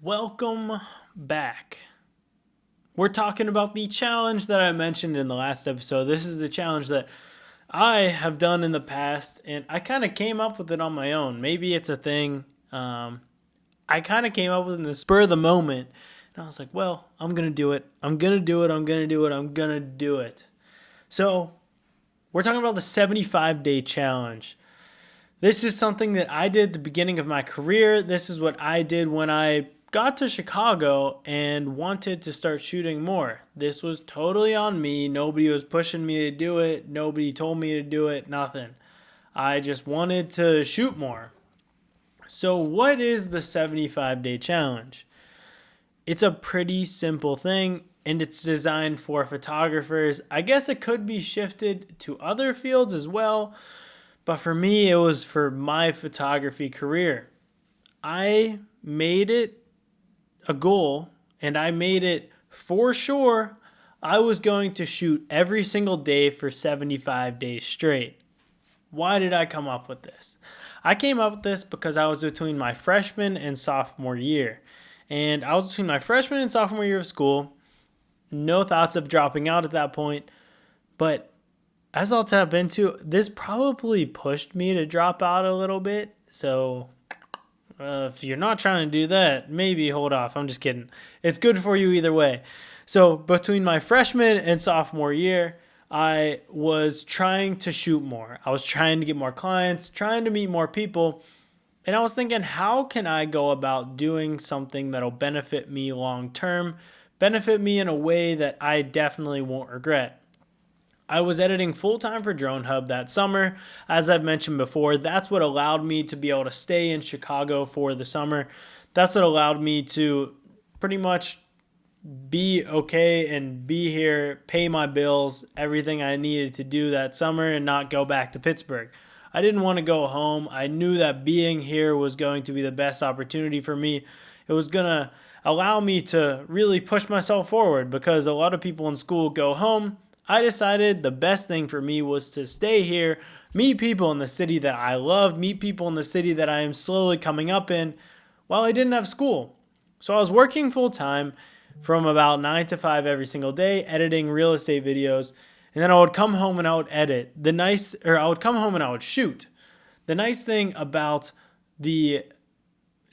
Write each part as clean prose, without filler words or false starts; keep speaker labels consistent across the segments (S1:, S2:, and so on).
S1: Welcome back. We're talking about the challenge that I mentioned in the last episode. This is the challenge that I have done in the past, and I kind of came up with it on my own. Maybe it's a thing I kind of came up with in the spur of the moment, and I was like, well, I'm going to do it. I'm going to do it. I'm going to do it. I'm going to do it. So we're talking about the 75-day challenge. This is something that I did at the beginning of my career. This is what I did when I got to Chicago and wanted to start shooting more. This was totally on me. Nobody was pushing me to do it. Nobody told me to do it. Nothing. I just wanted to shoot more. So what is the 75-day challenge? It's a pretty simple thing, and it's designed for photographers. I guess it could be shifted to other fields as well, but for me, it was for my photography career. I made it a goal, and I made it for sure. I was going to shoot every single day for 75 days straight. Why did I come up with this? I came up with this because I was between my freshman and sophomore year. And I was between my freshman and sophomore year of school. No thoughts of dropping out at that point. But as I'll tap into, this probably pushed me to drop out a little bit. So if you're not trying to do that, maybe hold off. I'm just kidding. It's good for you either way. So between my freshman and sophomore year, I was trying to shoot more. I was trying to get more clients, trying to meet more people. And I was thinking, how can I go about doing something that'll benefit me long term, benefit me in a way that I definitely won't regret? I was editing full-time for Drone Hub that summer. As I've mentioned before, that's what allowed me to be able to stay in Chicago for the summer. That's what allowed me to pretty much be okay and be here, pay my bills, everything I needed to do that summer, and not go back to Pittsburgh. I didn't want to go home. I knew that being here was going to be the best opportunity for me. It was going to allow me to really push myself forward because a lot of people in school go home. I decided the best thing for me was to stay here, meet people in the city that I love, meet people in the city that I am slowly coming up in while I didn't have school. So I was working full time from about 9 to 5 every single day, editing real estate videos, and then I would come home and I would edit. I would come home and I would shoot. The nice thing about the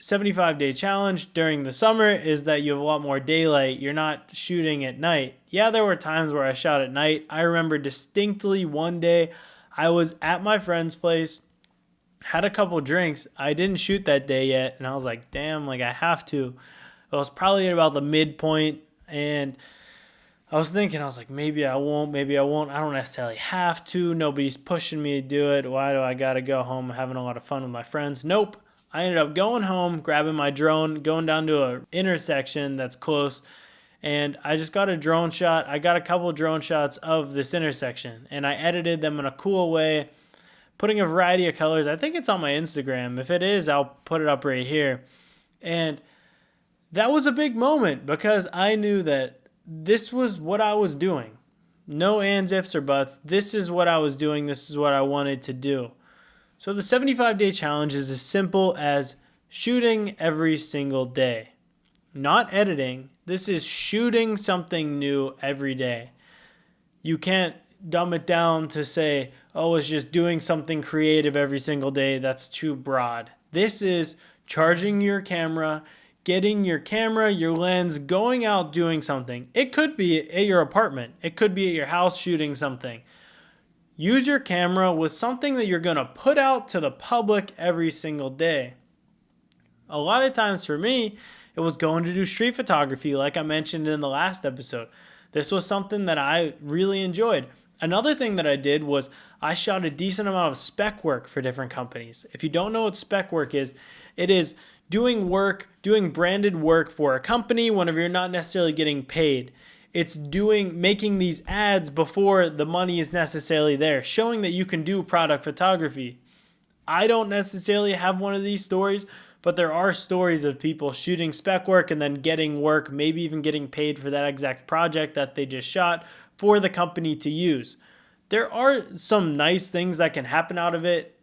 S1: 75-day challenge during the summer is that you have a lot more daylight. You're not shooting at night. Yeah, there were times where I shot at night. I remember distinctly one day I was at my friend's place, had a couple drinks. I didn't shoot that day yet, and I was like, damn, like I have to. It was probably at about the midpoint, and I was thinking, I was like, maybe I won't, maybe I won't. I don't necessarily have to. Nobody's pushing me to do it. Why do I got to go home having a lot of fun with my friends? Nope. I ended up going home, grabbing my drone, going down to an intersection that's close, and I just got a drone shot. I got a couple of drone shots of this intersection, and I edited them in a cool way, putting a variety of colors. I think it's on my Instagram. If it is, I'll put it up right here. And that was a big moment because I knew that this was what I was doing. No ands, ifs, or buts. This is what I was doing. This is what I wanted to do. So the 75-day challenge is as simple as shooting every single day. Not editing. This is shooting something new every day. You can't dumb it down to say, oh, it's just doing something creative every single day. That's too broad. This is charging your camera, getting your camera, your lens, going out doing something. It could be at your apartment. It could be at your house shooting something. Use your camera with something that you're going to put out to the public every single day. A lot of times for me, it was going to do street photography like I mentioned in the last episode. This was something that I really enjoyed. Another thing that I did was I shot a decent amount of spec work for different companies. If you don't know what spec work is, it is doing work, doing branded work for a company whenever you're not necessarily getting paid. It's making these ads before the money is necessarily there, showing that you can do product photography. I don't necessarily have one of these stories, but there are stories of people shooting spec work and then getting work, maybe even getting paid for that exact project that they just shot for the company to use. There are some nice things that can happen out of it.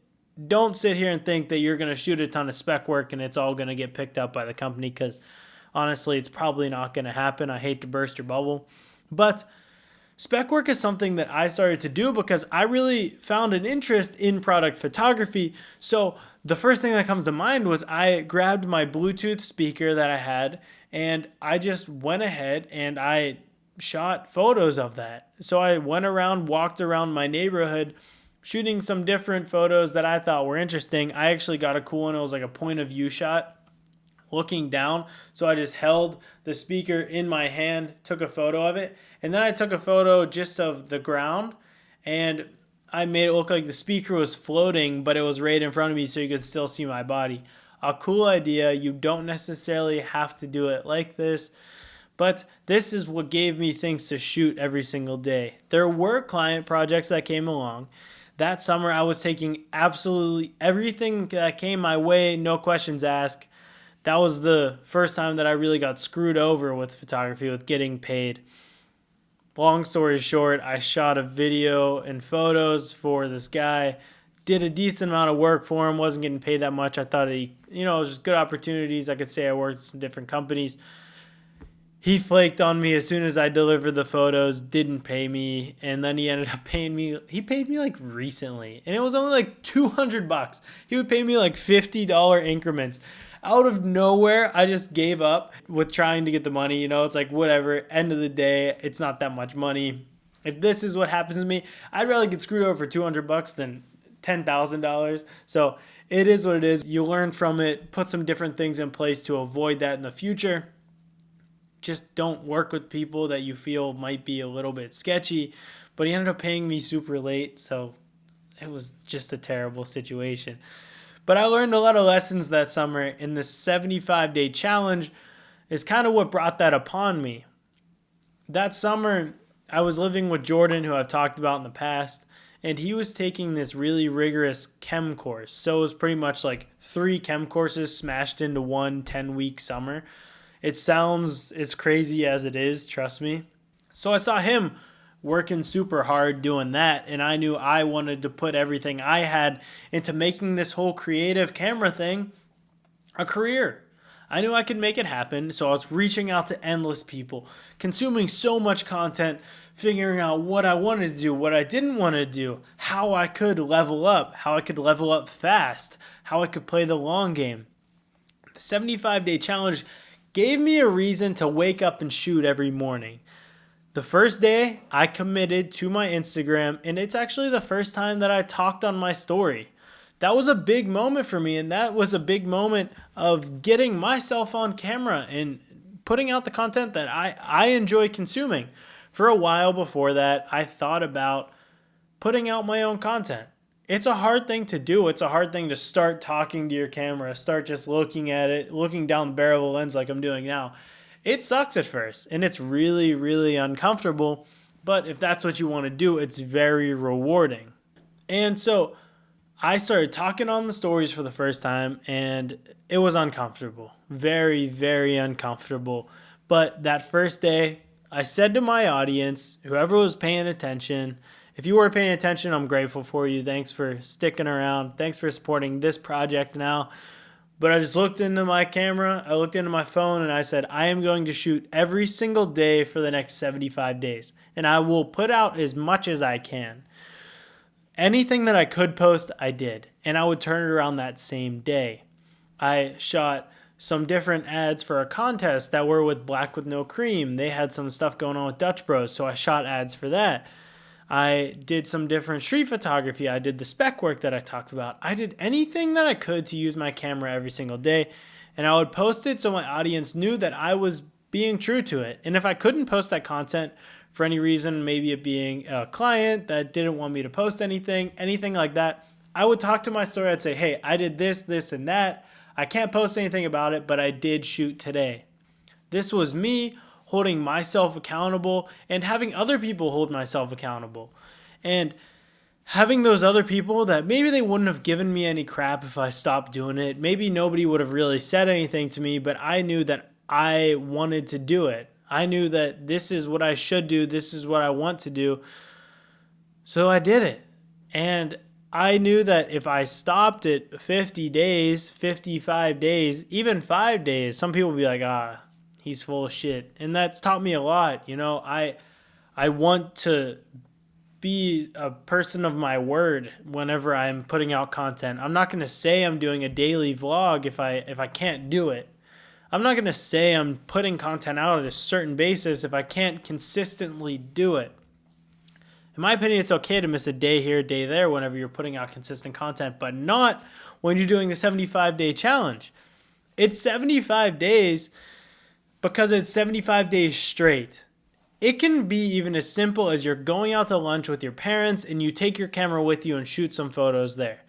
S1: Don't sit here and think that you're going to shoot a ton of spec work and it's all going to get picked up by the company because honestly, it's probably not going to happen. I hate to burst your bubble. But spec work is something that I started to do because I really found an interest in product photography. So the first thing that comes to mind was I grabbed my Bluetooth speaker that I had and I just went ahead and I shot photos of that. So I went around, walked around my neighborhood, shooting some different photos that I thought were interesting. I actually got a cool one. It was like a point of view shot looking down. So I just held the speaker in my hand, took a photo of it, and then I took a photo just of the ground and I made it look like the speaker was floating, but it was right in front of me so you could still see my body. A cool idea. You don't necessarily have to do it like this, but this is what gave me things to shoot every single day. There were client projects that came along. That summer, I was taking absolutely everything that came my way, no questions asked. That was the first time that I really got screwed over with photography, with getting paid. Long story short, I shot a video and photos for this guy, did a decent amount of work for him, wasn't getting paid that much. I thought it was just good opportunities. I could say I worked at some different companies. He flaked on me as soon as I delivered the photos, didn't pay me, and then he ended up paying me. He paid me like recently, and it was only like $200. He would pay me like $50 increments. Out of nowhere, I just gave up with trying to get the money. It's like whatever. End of the day, it's not that much money. If this is what happens to me, I'd rather get screwed over for $200 than $10,000. So it is what it is. You learn from it, put some different things in place to avoid that in the future. Just don't work with people that you feel might be a little bit sketchy. But he ended up paying me super late, so it was just a terrible situation. But I learned a lot of lessons that summer, and the 75-day challenge is kind of what brought that upon me. That summer, I was living with Jordan, who I've talked about in the past, and he was taking this really rigorous chem course. So it was pretty much like 3 chem courses smashed into one 10-week summer. It sounds as crazy as it is, trust me. So I saw him working super hard doing that, and I knew I wanted to put everything I had into making this whole creative camera thing a career. I knew I could make it happen, so I was reaching out to endless people, consuming so much content, figuring out what I wanted to do, what I didn't want to do, how I could level up, how I could level up fast, how I could play the long game. The 75-day challenge gave me a reason to wake up and shoot every morning. The first day, I committed to my Instagram, and it's actually the first time that I talked on my story. That was a big moment for me, and that was a big moment of getting myself on camera and putting out the content that I enjoy consuming. For a while before that, I thought about putting out my own content. It's a hard thing to do. It's a hard thing to start talking to your camera, start just looking at it, looking down the barrel of the lens like I'm doing now. It sucks at first, and it's really, really uncomfortable, but if that's what you want to do, it's very rewarding. And so I started talking on the stories for the first time, and it was uncomfortable. Very, very uncomfortable. But that first day, I said to my audience, whoever was paying attention, if you were paying attention, I'm grateful for you. Thanks for sticking around. Thanks for supporting this project now. But I just looked into my camera, I looked into my phone, and I said, I am going to shoot every single day for the next 75 days. And I will put out as much as I can. Anything that I could post, I did. And I would turn it around that same day. I shot some different ads for a contest that were with Black with No Cream. They had some stuff going on with Dutch Bros, so I shot ads for that. I did some different street photography. I did the spec work that I talked about. I did anything that I could to use my camera every single day, and I would post it so my audience knew that I was being true to it. And if I couldn't post that content for any reason, maybe it being a client that didn't want me to post anything like that, I would talk to my story. I'd say, hey, I did this, this, and that. I can't post anything about it, but I did shoot today. This was me holding myself accountable and having other people hold myself accountable. And having those other people that maybe they wouldn't have given me any crap if I stopped doing it. Maybe nobody would have really said anything to me, but I knew that I wanted to do it. I knew that this is what I should do. This is what I want to do. So I did it. And I knew that if I stopped at 50 days, 55 days, even 5 days, some people would be like, he's full of shit. And that's taught me a lot. I want to be a person of my word whenever I'm putting out content. I'm not going to say I'm doing a daily vlog if I can't do it. I'm not going to say I'm putting content out at a certain basis if I can't consistently do it. In my opinion, it's okay to miss a day here, a day there whenever you're putting out consistent content, but not when you're doing the 75-day challenge. It's 75 days because it's 75 days straight. It can be even as simple as you're going out to lunch with your parents and you take your camera with you and shoot some photos there.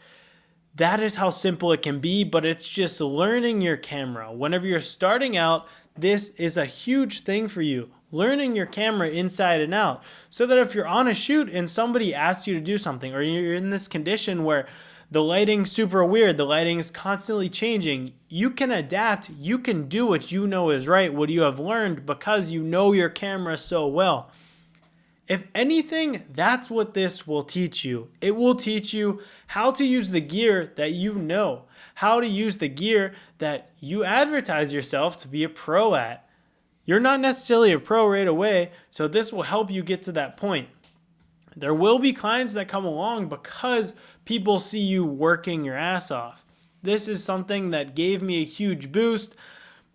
S1: That is how simple it can be, but it's just learning your camera. Whenever you're starting out, this is a huge thing for you. Learning your camera inside and out, so that if you're on a shoot and somebody asks you to do something, or you're in this condition where the lighting's super weird, the lighting is constantly changing, you can adapt, you can do what you know is right, what you have learned, because you know your camera so well. If anything, that's what this will teach you. It will teach you how to use the gear that you know, how to use the gear that you advertise yourself to be a pro at. You're not necessarily a pro right away, so this will help you get to that point. There will be clients that come along because people see you working your ass off. This is something that gave me a huge boost.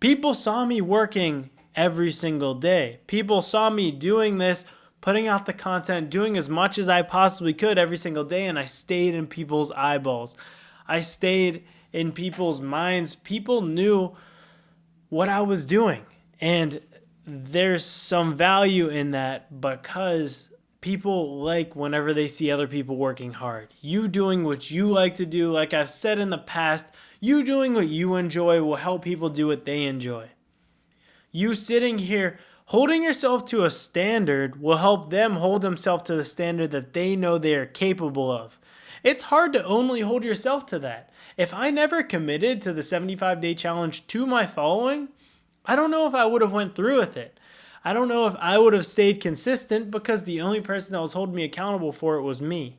S1: People saw me working every single day. People saw me doing this, putting out the content, doing as much as I possibly could every single day, and I stayed in people's eyeballs. I stayed in people's minds. People knew what I was doing. And there's some value in that because people like whenever they see other people working hard. You doing what you like to do, like I've said in the past, you doing what you enjoy will help people do what they enjoy. You sitting here holding yourself to a standard will help them hold themselves to the standard that they know they are capable of. It's hard to only hold yourself to that. If I never committed to the 75-day challenge to my following, I don't know if I would have went through with it. I don't know if I would have stayed consistent because the only person that was holding me accountable for it was me.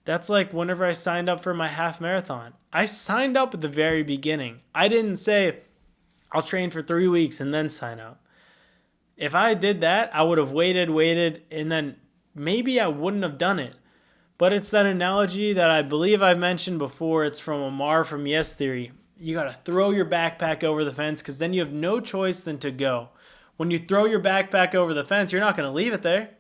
S1: That's like whenever I signed up for my half marathon. I signed up at the very beginning. I didn't say, I'll train for 3 weeks and then sign up. If I did that, I would have waited, and then maybe I wouldn't have done it. But it's that analogy that I believe I've mentioned before. It's from Amar from Yes Theory. You got to throw your backpack over the fence because then you have no choice than to go. When you throw your backpack over the fence, you're not going to leave it there.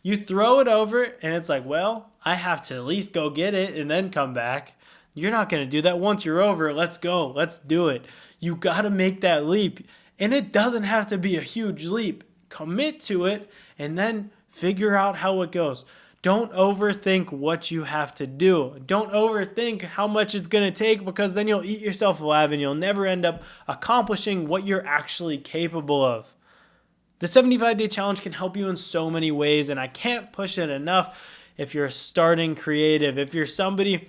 S1: You throw it over and it's like, well, I have to at least go get it and then come back. You're not going to do that. Once you're over, let's go. Let's do it. You got to make that leap. And it doesn't have to be a huge leap. Commit to it and then figure out how it goes. Don't overthink what you have to do. Don't overthink how much it's going to take because then you'll eat yourself alive and you'll never end up accomplishing what you're actually capable of. The 75-day challenge can help you in so many ways, and I can't push it enough. If you're starting creative, if you're somebody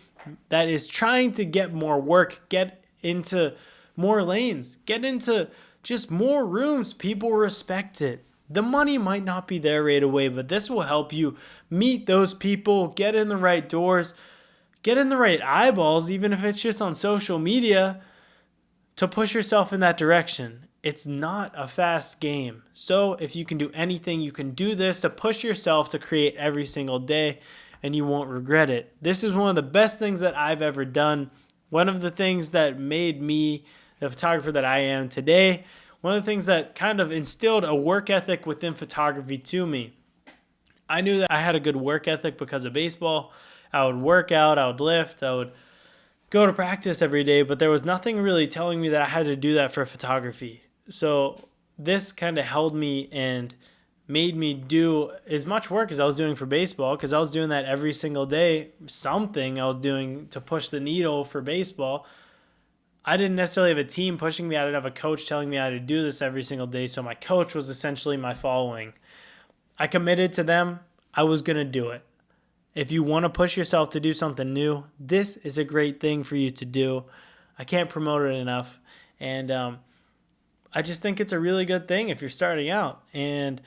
S1: that is trying to get more work, get into more lanes, get into just more rooms, people respect it. The money might not be there right away, but this will help you meet those people, get in the right doors, get in the right eyeballs, even if it's just on social media, to push yourself in that direction. It's not a fast game. So if you can do anything, you can do this to push yourself to create every single day, and you won't regret it. This is one of the best things that I've ever done. One of the things that made me the photographer that I am today. One of the things that kind of instilled a work ethic within photography to me. I knew that I had a good work ethic because of baseball. I would work out, I would lift, I would go to practice every day, but there was nothing really telling me that I had to do that for photography. So this kind of held me and made me do as much work as I was doing for baseball because I was doing that every single day. Something I was doing to push the needle for baseball. I didn't necessarily have a team pushing me. I didn't have a coach telling me how to do this every single day. So my coach was essentially my following. I committed to them. I was going to do it. If you want to push yourself to do something new, this is a great thing for you to do. I can't promote it enough. And I just think it's a really good thing if you're starting out. And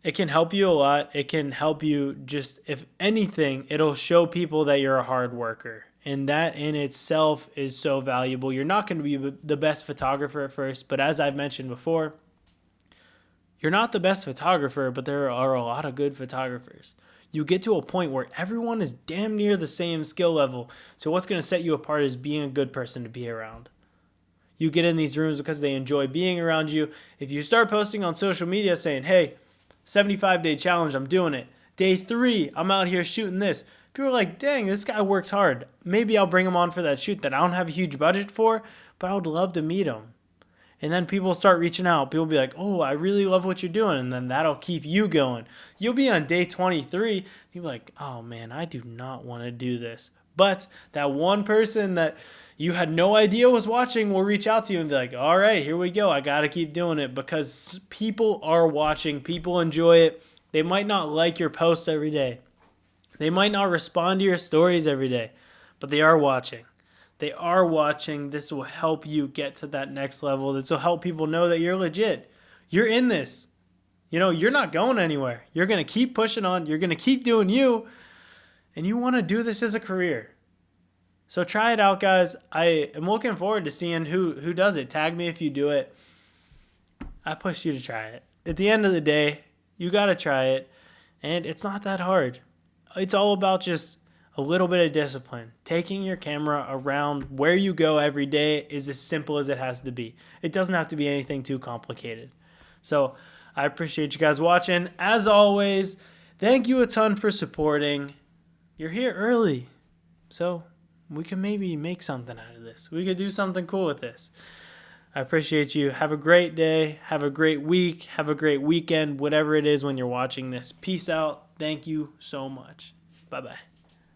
S1: it can help you a lot. It can help you just, if anything, it'll show people that you're a hard worker. And that in itself is so valuable. You're not going to be the best photographer at first, but as I've mentioned before, You're not the best photographer, but there are a lot of good photographers. You get to a point where everyone is damn near the same skill level. So what's going to set you apart is being a good person to be around. You get in these rooms because they enjoy being around you. If you start posting on social media saying, hey, 75-day challenge, I'm doing it. Day 3, I'm out here shooting this. People are like, dang, this guy works hard. Maybe I'll bring him on for that shoot that I don't have a huge budget for, but I would love to meet him. And then people start reaching out. People will be like, oh, I really love what you're doing. And then that'll keep you going. You'll be on day 23. You'll be like, oh, man, I do not want to do this. But that one person that you had no idea was watching will reach out to you and be like, all right, here we go. I got to keep doing it because people are watching. People enjoy it. They might not like your posts every day. They might not respond to your stories every day, but they are watching. They are watching. This will help you get to that next level. This will help people know that you're legit. You're in this. You're not going anywhere. You're going to keep pushing on. You're going to keep doing you. And you want to do this as a career. So try it out, guys. I am looking forward to seeing who does it. Tag me if you do it. I pushed you to try it. At the end of the day, you got to try it. And it's not that hard. It's all about just a little bit of discipline. Taking your camera around where you go every day is as simple as it has to be. It doesn't have to be anything too complicated. So I appreciate you guys watching. As always, thank you a ton for supporting. You're here early, so we can maybe make something out of this. We could do something cool with this. I appreciate you. Have a great day. Have a great week. Have a great weekend, whatever it is when you're watching this. Peace out. Thank you so much. Bye-bye.